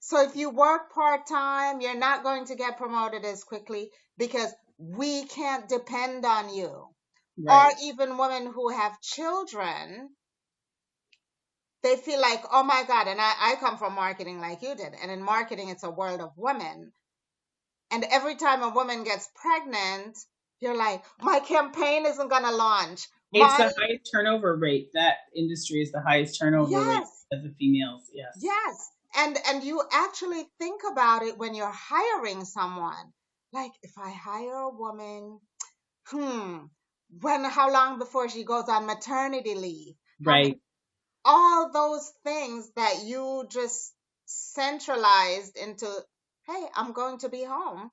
So if you work part-time, you're not going to get promoted as quickly because we can't depend on you. Or Right. even women who have children, they feel like, oh my God, and I come from marketing like you did. And in marketing, it's a world of women. And every time a woman gets pregnant, you're like, my campaign isn't going to launch. It's My, the highest turnover rate. That industry is the highest turnover rate yes, of the females. Yes. yes. And you actually think about it when you're hiring someone. Like, if I hire a woman, how long before she goes on maternity leave? How Right. all those things that you just centralized into, hey, I'm going to be home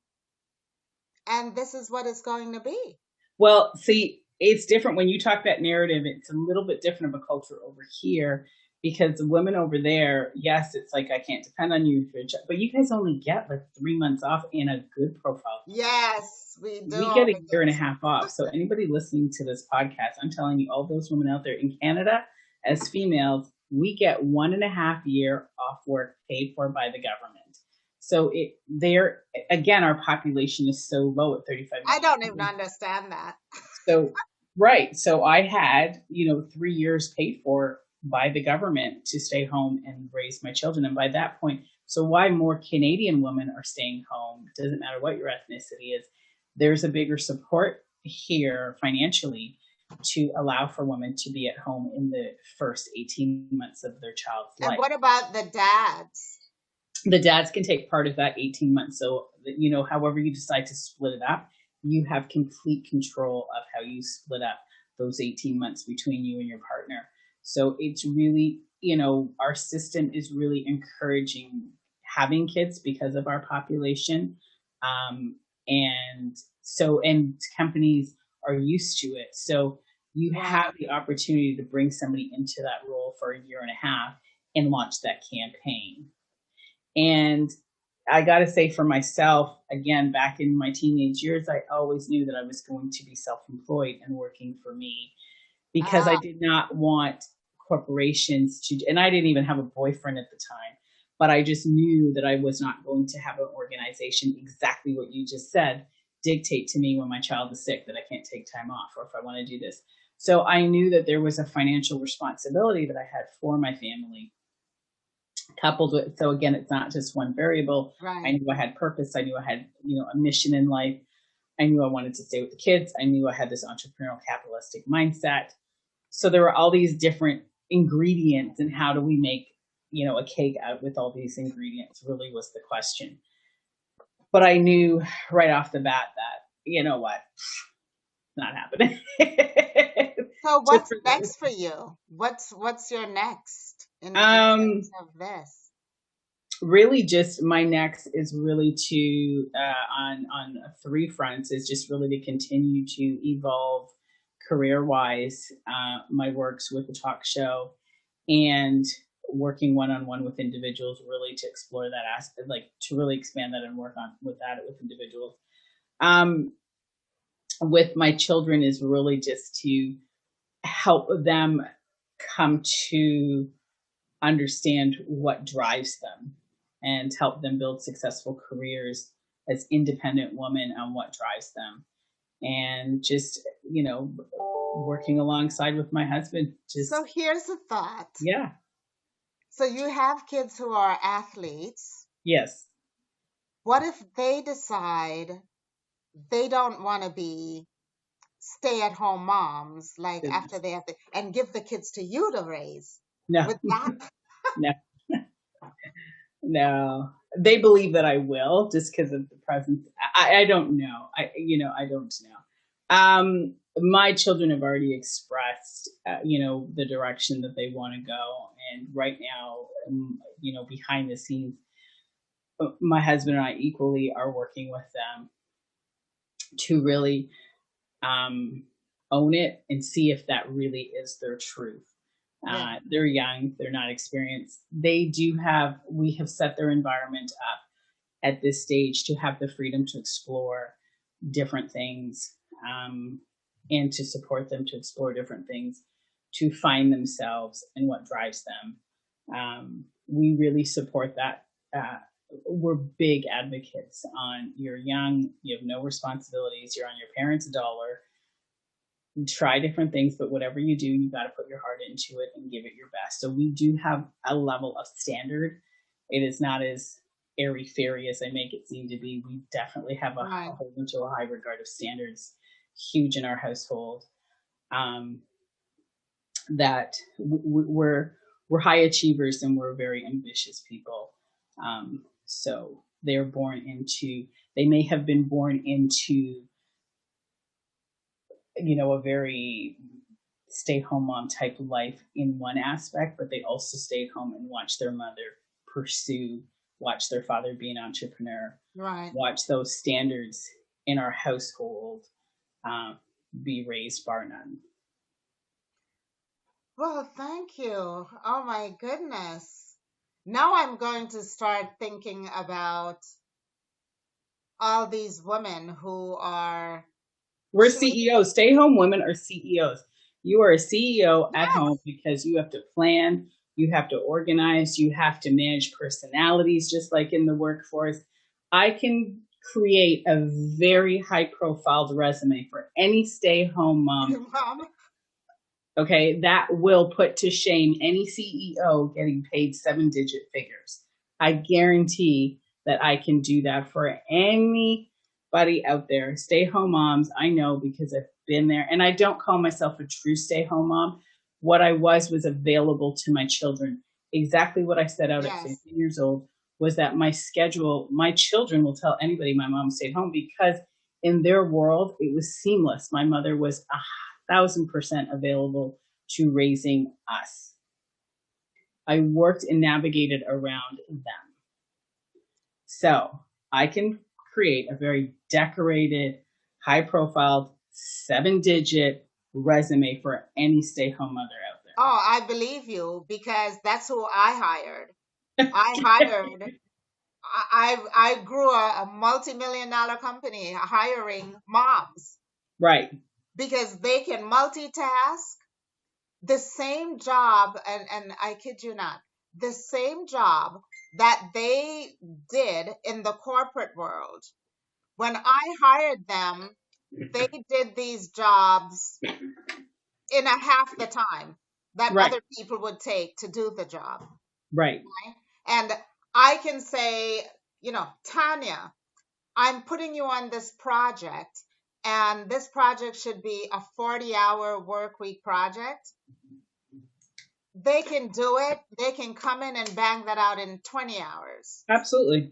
and this is what it's going to be. Well, see, it's different when you talk that narrative. It's a little bit different of a culture over here because the women over there, yes, it's like I can't depend on you for a job, but you guys only get like 3 months off in a good profile. Yes, we do We get over a year and a here. half off. So anybody listening to this podcast, I'm telling you, all those women out there in Canada, as females, we get 1.5 year off work paid for by the government. So there again, our population is so low at 35 I million. don't even understand that. So right. So I had, 3 years paid for by the government to stay home and raise my children. And by that point, so why more Canadian women are staying home, doesn't matter what your ethnicity is, there's a bigger support here financially to allow for women to be at home in the first 18 months of their child's And life. what about the dads? The dads can take part of that 18 months. So, however you decide to split it up, you have complete control of how you split up those 18 months between you and your partner. So it's really, our system is really encouraging having kids because of our population. And companies are used to it. So you have the opportunity to bring somebody into that role for a year and a half and launch that campaign. And I got to say for myself, again, back in my teenage years, I always knew that I was going to be self-employed and working for me because I did not want corporations to, and I didn't even have a boyfriend at the time, but I just knew that I was not going to have an organization, exactly what you just said, dictate to me when my child is sick that I can't take time off or if I want to do this. So I knew that there was a financial responsibility that I had for my family. Coupled with, so again, it's not just one variable. Right. I knew I had purpose. I knew I had, a mission in life. I knew I wanted to stay with the kids. I knew I had this entrepreneurial capitalistic mindset. So there were all these different ingredients, and how do we make, a cake out with all these ingredients really was the question. But I knew right off the bat that, not happening. So what's next for you? What's your next in terms of this? Really, just my next is really to on 3 fronts is just really to continue to evolve career wise, my works with the talk show and working one-on-one with individuals, really to explore that aspect, like to really expand that and work on with individuals. With my children is really just to help them come to understand what drives them and help them build successful careers as independent women on what drives them. And just, working alongside with my husband. So here's a thought. Yeah. So you have kids who are athletes. Yes. What if they decide they don't want to be stay-at-home moms, like after they have to, and give the kids to you to raise? No. With that? No. No. They believe that I will just because of the presence. I don't know. I don't know. My children have already expressed, the direction that they want to go. And right now, behind the scenes, my husband and I equally are working with them to really own it and see if that really is their truth. Yeah. They're young, they're not experienced. We have set their environment up at this stage to have the freedom to explore different things, and to support them to explore different things, to find themselves and what drives them. We really support that. We're big advocates on you're young, you have no responsibilities, you're on your parents' dollar. Try different things, but whatever you do, you got to put your heart into it and give it your best. So we do have a level of standard. It is not as airy-fairy as I make it seem to be. We definitely have a whole bunch of a high regard of standards, huge in our household. That we're high achievers and we're very ambitious people. So they may have been born into, a very stay-home mom type of life in one aspect, but they also stayed home and watched their mother watch their father be an entrepreneur, Right. watch those standards in our household be raised bar none. Well, thank you. Oh my goodness. Now I'm going to start thinking about all these women who are We're CEOs. Stay-home women are CEOs. You are a CEO at yes. home because you have to plan, you have to organize, you have to manage personalities, just like in the workforce. I can create a very high-profiled resume for any stay-home mom. Mom. Okay, that will put to shame any CEO getting paid 7-digit figures. I guarantee that I can do that for anybody out there. Stay-home moms, I know because I've been there, and I don't call myself a true stay-home mom. What I was available to my children. Exactly what I set out at 50 Yes. years old was that my children will tell anybody my mom stayed home because in their world, it was seamless. My mother was 1,000% available to raising us. I worked and navigated around them. So I can create a very decorated, high profile, 7-digit resume for any stay-home mother out there. Oh, I believe you because that's who I hired. I hired I grew a multi-million-dollar company hiring moms. Right. Because they can multitask the same job, and I kid you not, the same job that they did in the corporate world. When I hired them, they did these jobs in a half the time that Right. other people would take to do the job. Right. Right? And I can say, Tanya, I'm putting you on this project, and this project should be a 40-hour work week project. They can do it. They can come in and bang that out in 20 hours. Absolutely.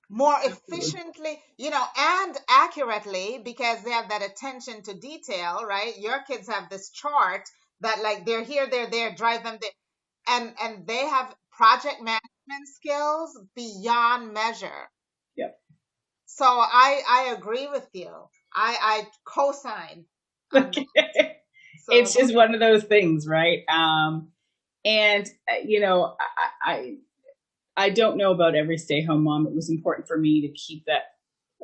More efficiently, and accurately because they have that attention to detail, right? Your kids have this chart that like they're here, they're there, drive them there. And they have project management skills beyond measure. Yep. So I agree with you. I co-sign on that. So It's that, just one of those things, right? And I don't know about every stay-home mom. It was important for me to keep that.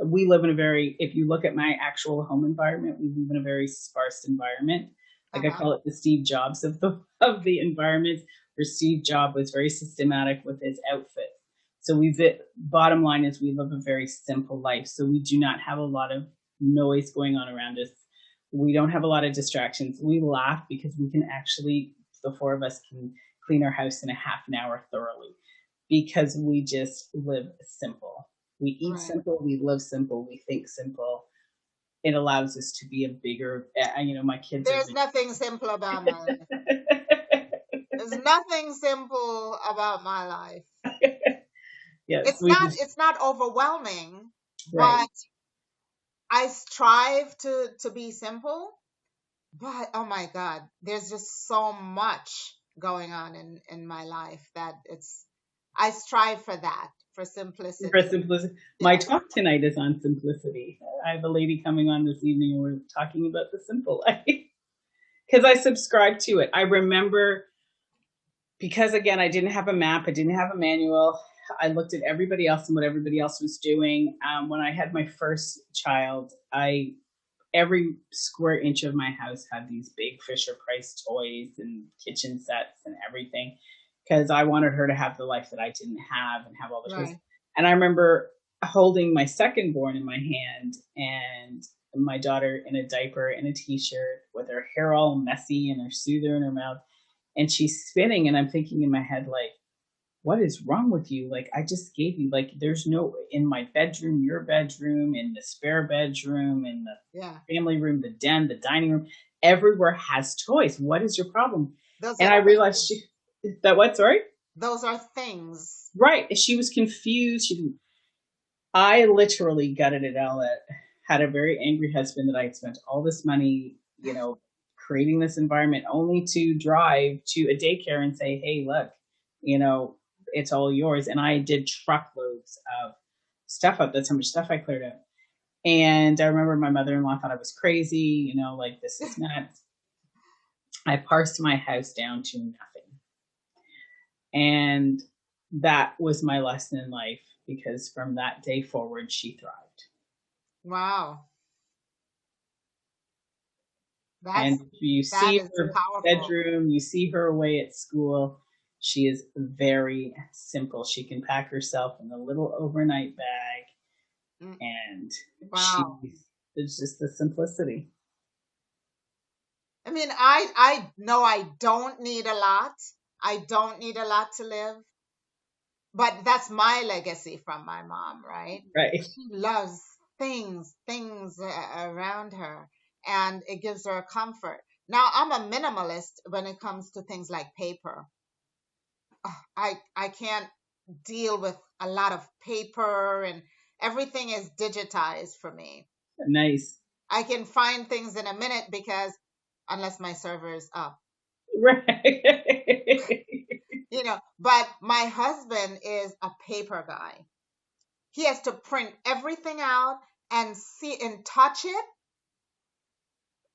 We live in if you look at my actual home environment, we live in a very sparse environment. Like I call it the Steve Jobs of the environment, where Steve Jobs was very systematic with his outfit. So bottom line is we live a very simple life. So we do not have a lot of noise going on around us. We don't have a lot of distractions. We laugh because we can actually, the four of us can clean our house in a half an hour thoroughly because we just live simple. We eat simple, we live simple, we think simple. It allows us to be a bigger, my kids there's nothing simple about my life. There's nothing simple about my life. Yes, it's not overwhelming, right. but I strive to be simple. But oh my God, there's just so much going on in my life that I strive for that, for simplicity. For simplicity. My talk tonight is on simplicity. I have a lady coming on this evening and we're talking about the simple life because I subscribe to it. I remember because again, I didn't have a map, I didn't have a manual. I looked at everybody else and what everybody else was doing. When I had my first child, every square inch of my house had these big Fisher Price toys and kitchen sets and everything because I wanted her to have the life that I didn't have and have all the toys. And I remember holding my second born in my hand and my daughter in a diaper and a t-shirt with her hair all messy and her soother in her mouth. And she's spinning and I'm thinking in my head, like, what is wrong with you? Like, I just gave you, like, there's no, in my bedroom, your bedroom, in the spare bedroom, in the family room, the den, the dining room, everywhere has toys. What is your problem? And I realized what, sorry? Those are things. Right. She was confused. I literally gutted it out. Had a very angry husband that I had spent all this money, creating this environment only to drive to a daycare and say, hey, look, it's all yours. And I did truckloads of stuff up. That's how much stuff I cleared out. And I remember my mother-in-law thought I was crazy, like this is nuts. I parsed my house down to nothing. And that was my lesson in life, because from that day forward, she thrived. Wow. And you see her powerful. bedroom, you see her away at school. She is very simple. She can pack herself in a little overnight bag. And wow. It's just the simplicity. I mean, I know I don't need a lot. I don't need a lot to live. But that's my legacy from my mom, right? Right. She loves things around her, and it gives her comfort. Now, I'm a minimalist when it comes to things like paper. I can't deal with a lot of paper, and everything is digitized for me. Nice. I can find things in a minute, because unless my server is up. Right. But my husband is a paper guy. He has to print everything out and see and touch it.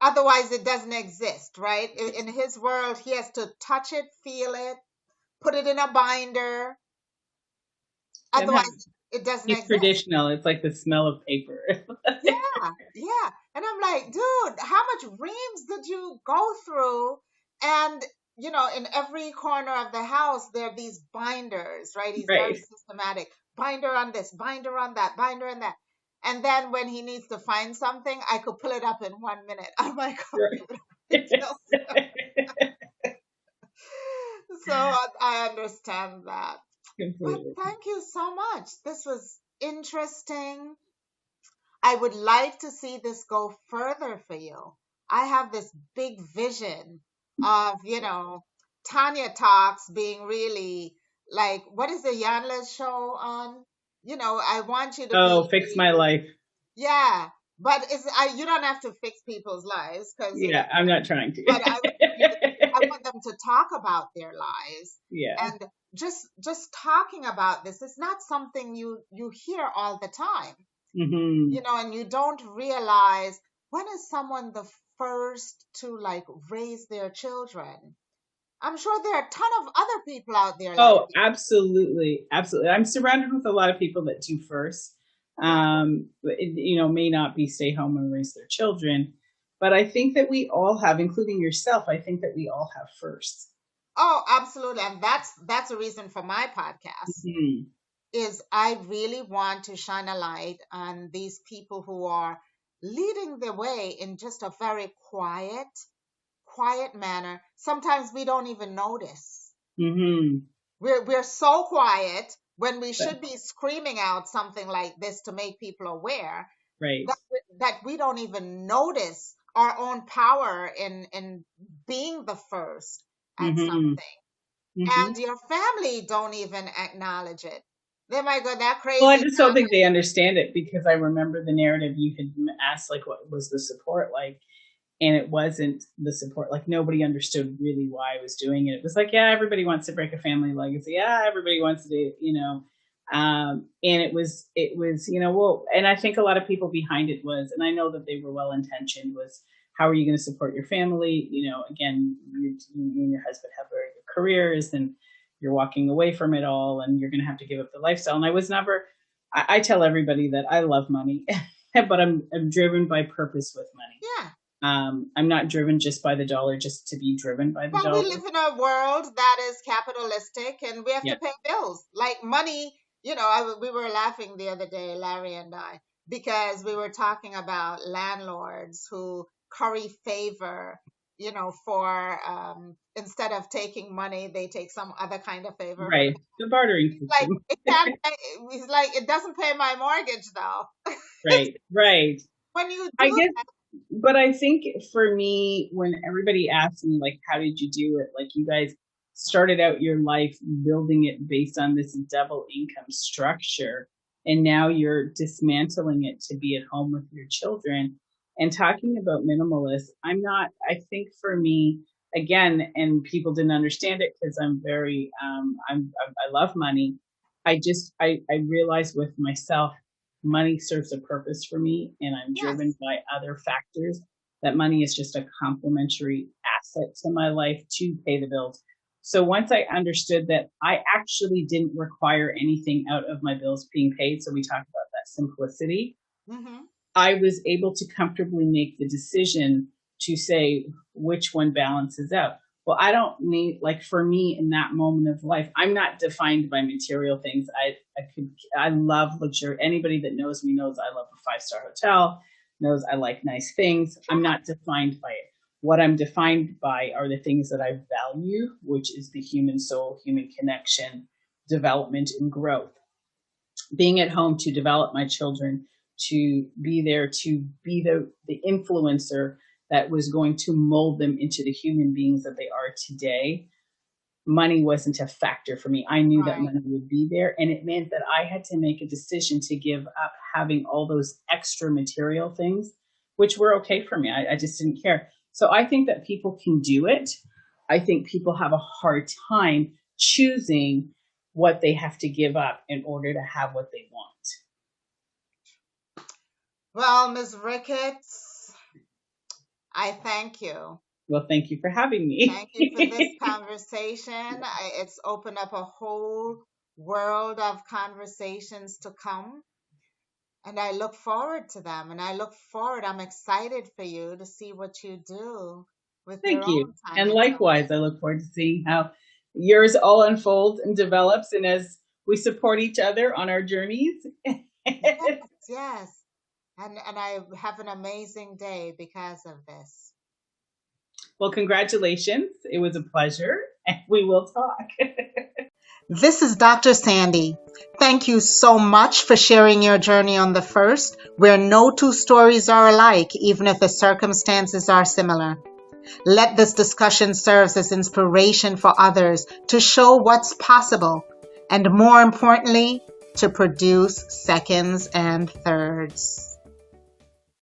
Otherwise, it doesn't exist, right? In his world, he has to touch it, feel it, put it in a binder. Otherwise, it doesn't exist. It's traditional. It's like the smell of paper. Yeah. And I'm like, dude, how much reams did you go through? And, in every corner of the house, there are these binders, right? He's very systematic. Binder on this, binder on that, binder on that. And then when he needs to find something, I could pull it up in 1 minute on my computer. So I understand that. Completely. But thank you so much. This was interesting. I would like to see this go further for you. I have this big vision of, Tanya Talks being really like, what is the Yanla's show on? I want you to Fix my life. Yeah, but you don't have to fix people's lives, because I'm not trying to. But I want them to talk about their lives. Yeah. And just talking about this is not something you hear all the time. Mm-hmm. And you don't realize, when is someone the first to raise their children? I'm sure there are a ton of other people out there. Absolutely. Absolutely. I'm surrounded with a lot of people that do first. May not be stay home and raise their children, but I think that we all have, including yourself, I think that we all have first. Oh, absolutely. And that's a reason for my podcast. Mm-hmm. Is I really want to shine a light on these people who are leading the way in just a very quiet manner. Sometimes we don't even notice. Mm-hmm. We're so quiet when we should be screaming out something like this to make people aware. Right. That we don't even notice our own power in being the first at something. Mm-hmm. And your family don't even acknowledge it. They might go, that crazy. Well, I just don't think they understand it, because I remember the narrative you had asked, what was the support like? And it wasn't the support. Nobody understood really why I was doing it. It was everybody wants to break a family legacy. Yeah, everybody wants to do, and it was, and I think a lot of people behind it was, and I know that they were well-intentioned, was, how are you going to support your family? Again, you and your husband have very good careers, and you're walking away from it all, and you're going to have to give up the lifestyle. And I was never, I tell everybody that I love money, but I'm driven by purpose with money. Yeah. I'm not driven just by the dollar, just to be driven by the dollar. We live in a world that is capitalistic, and we have to pay bills. Money, we were laughing the other day, Larry and I, because we were talking about landlords who curry favor, for instead of taking money, they take some other kind of favor. Right. The bartering system. It's like, it doesn't pay my mortgage, though. Right. When you do that. But I think for me, when everybody asks me, how did you do it? You guys, started out your life building it based on this double income structure, and now you're dismantling it to be at home with your children. And talking about minimalist, I think for me, again, and people didn't understand it because I'm very, I love money. I realized with myself, money serves a purpose for me, and I'm driven Yes. by other factors. That money is just a complementary asset to my life to pay the bills. So once I understood that I actually didn't require anything out of my bills being paid, so we talked about that simplicity, Mm-hmm. I was able to comfortably make the decision to say which one balances out. Well, I don't need, like, for me in that moment of life, I'm not defined by material things. I love luxury. Anybody that knows me knows I love a 5-star hotel, knows I like nice things. I'm not defined by it. What I'm defined by are the things that I value, which is the human soul, human connection, development, and growth. Being at home to develop my children, to be there, to be the influencer that was going to mold them into the human beings that they are today. Money wasn't a factor for me. I knew that Right. money would be there, and it meant that I had to make a decision to give up having all those extra material things, which were okay for me. I just didn't care. So I think that people can do it. I think people have a hard time choosing what they have to give up in order to have what they want. Well, Ms. Ricketts, I thank you. Well, thank you for having me. Thank you for this conversation. It's opened up a whole world of conversations to come. And I look forward to them. And I'm excited for you to see what you do with your Thank you. own And Tanya likewise, I look forward to seeing how yours all unfolds and develops, and as we support each other on our journeys. Yes, yes. And I have an amazing day because of this. Well, congratulations. It was a pleasure, and we will talk. This is Dr. Sandi. Thank you so much for sharing your journey on the first, where no two stories are alike, even if the circumstances are similar. Let this discussion serve as inspiration for others to show what's possible, and more importantly, to produce seconds and thirds.